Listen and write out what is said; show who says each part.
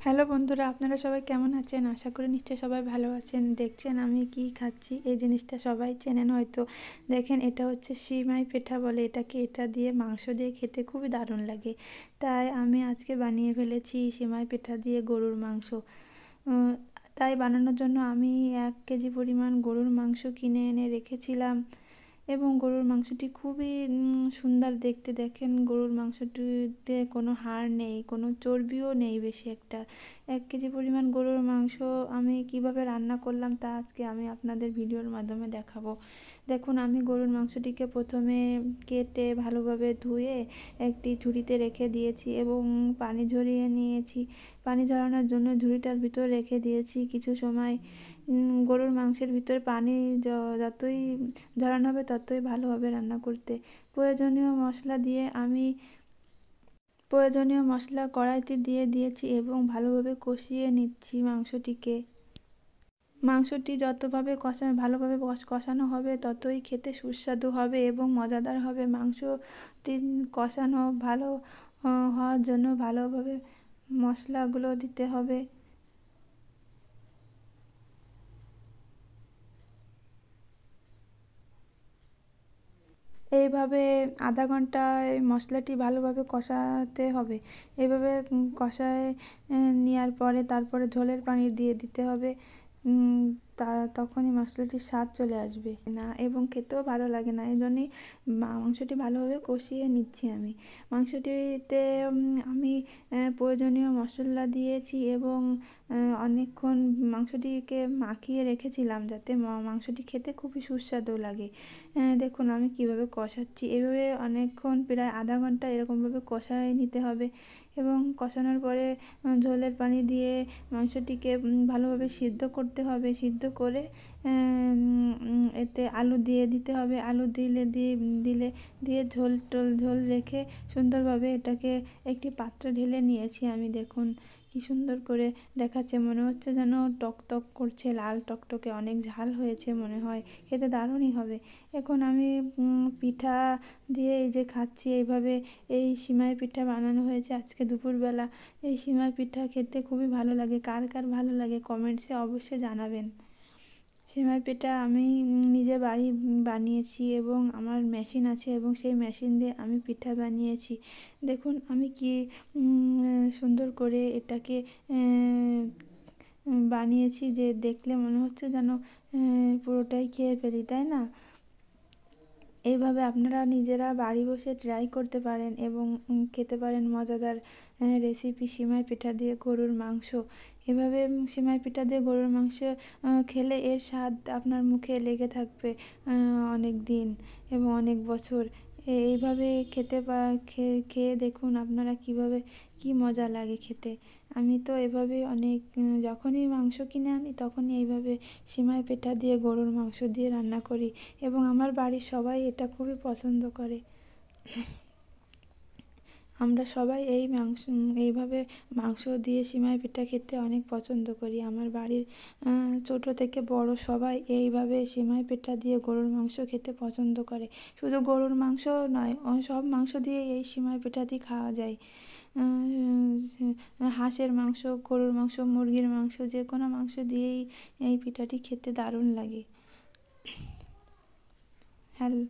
Speaker 1: Hello বন্ধুরা, আপনারা সবাই কেমন আছেন? আশা করি নিশ্চয়ই সবাই ভালো আছেন। দেখছেন আমি কি খাচ্ছি, এই জিনিসটা সবাই চেনেন হয়তো। দেখেন, এটা হচ্ছে সিমাই পিঠা বলে এটাকে। এটা দিয়ে মাংস দিয়ে খেতে খুবই দারুণ লাগে। তাই আমি আজকে বানিয়ে ফেলেছি সিমাই পিঠা দিয়ে গরুর মাংস। উম, তাই বানানোর জন্য আমি 1 কেজি পরিমাণ গরুর মাংস কিনে এনে রেখেছিলাম এবং গরুর মাংসটি খুবই সুন্দর দেখতে। দেখেন, গরুর মাংসটিতে কোনো হাড় নেই, কোনো চর্বিও নেই বেশি একটা। 1 কেজি পরিমাণ গরুর মাংস আমি কিভাবে রান্না করলাম তা আজকে আমি আপনাদের ভিডিওর মাধ্যমে দেখাবো। দেখুন, আমি গরুর মাংসটিকে প্রথমে কেটে ভালোভাবে ধুয়ে একটি ঝুড়িতে রেখে দিয়েছি এবং পানি ঝরিয়ে নিয়েছি। পানি ঝরানোর জন্য ঝুড়িটার ভিতর রেখে দিয়েছি কিছু সময়। গরুর মাংসের ভিতর পানি যতই ঝরানো হবে ততই ভালো হবে রান্না করতে। প্রয়োজনীয় মশলা কড়াইতে দিয়ে দিয়েছি এবং ভালোভাবে কষিয়ে নিচ্ছি মাংসটিকে। মাংসটি ভালোভাবে কষানো হবে ততই খেতে সুস্বাদু হবে এবং মজাদার হবে। মাংসটি কষানো ভালো হওয়ার জন্য ভালোভাবে মশলাগুলো দিতে হবে। এইভাবে আধা ঘন্টায় মশলাটি ভালোভাবে কষাতে হবে। এইভাবে কষায় নেওয়ার পরে তারপরে ঝোলের পানি দিয়ে দিতে হবে। উম, তখনই মশলাটির স্বাদ চলে আসবে না এবং খেতেও ভালো লাগে না। এই জন্যই মাংসটি ভালোভাবে কষিয়ে নিচ্ছি আমি। মাংসটিতে আমি প্রয়োজনীয় মশলা দিয়েছি এবং অনেকক্ষণ মাংসটিকে মাখিয়ে রেখেছিলাম যাতে মাংসটি খেতে খুবই সুস্বাদু লাগে। দেখুন আমি কিভাবে কষাচ্ছি। এভাবে অনেকক্ষণ, প্রায় আধা ঘন্টা এরকমভাবে কষায় নিতে হবে এবং কষানোর পরে ঝোলের পানি দিয়ে মাংসটিকে ভালোভাবে সিদ্ধ করতে হবে। সিদ্ধ করে এতে আলু দিয়ে দিতে হবে। আলু দিয়ে ঝোল রেখে সুন্দরভাবে এটাকে একটি পাত্রে ঢেলে নিয়েছি আমি। দেখুন কি সুন্দর করে দেখাচ্ছে, মনে হচ্ছে যেন টকটক করছে, লাল টকটকে, অনেক ঝাল হয়েছে মনে হয়, খেতে দারুণই হবে। এখন আমি পিঠা দিয়ে এই যে খাচ্ছি এইভাবে। এই সিমাই পিঠা বানানো হয়েছে আজকে দুপুরবেলা। এই সিমাই পিঠা খেতে খুবই ভালো লাগে। কার কার ভালো লাগে কমেন্টসে অবশ্যই জানাবেন। সিমাই পিঠা আমি নিজে বাড়ি বানিয়েছি এবং আমার মেশিন আছে এবং সেই মেশিন দিয়ে আমি পিঠা বানিয়েছি। দেখুন আমি কি সুন্দর করে এটাকে বানিয়েছি যে দেখলে মনে হচ্ছে যেন পুরোটাই খেয়ে ফেলি, তাই না? এইভাবে আপনারা নিজেরা বাড়ি বসে ট্রাই করতে পারেন এবং খেতে পারেন মজাদার রেসিপি সিমাই পিঠা দিয়ে গরুর মাংস। এভাবে সিমাই পিঠা দিয়ে গরুর মাংস খেলে এর স্বাদ আপনার মুখে লেগে থাকবে অনেক দিন এবং অনেক বছর। এইভাবে খেয়ে দেখুন আপনারা কিভাবে কি মজা লাগে খেতে। আমি তো এভাবে অনেক যখনই মাংস কিনে আনি তখনই এইভাবে সিমাই পিঠা দিয়ে গরুর মাংস দিয়ে রান্না করি এবং আমার বাড়ির সবাই এটা খুবই পছন্দ করে। আমরা সবাই এইভাবে মাংস দিয়ে সিমাই পিঠা খেতে অনেক পছন্দ করি। আমার বাড়ির ছোট থেকে বড় সবাই এইভাবে সিমাই পিঠা দিয়ে গরুর মাংস খেতে পছন্দ করে। শুধু গরুর মাংস নয়, সব মাংস দিয়ে এই সিমাই পিঠাটি খাওয়া যায়। হাঁসের মাংস, গরুর মাংস, মুরগির মাংস, যে কোনো মাংস দিয়েই এই পিঠাটি খেতে দারুণ লাগে। হ্যালো।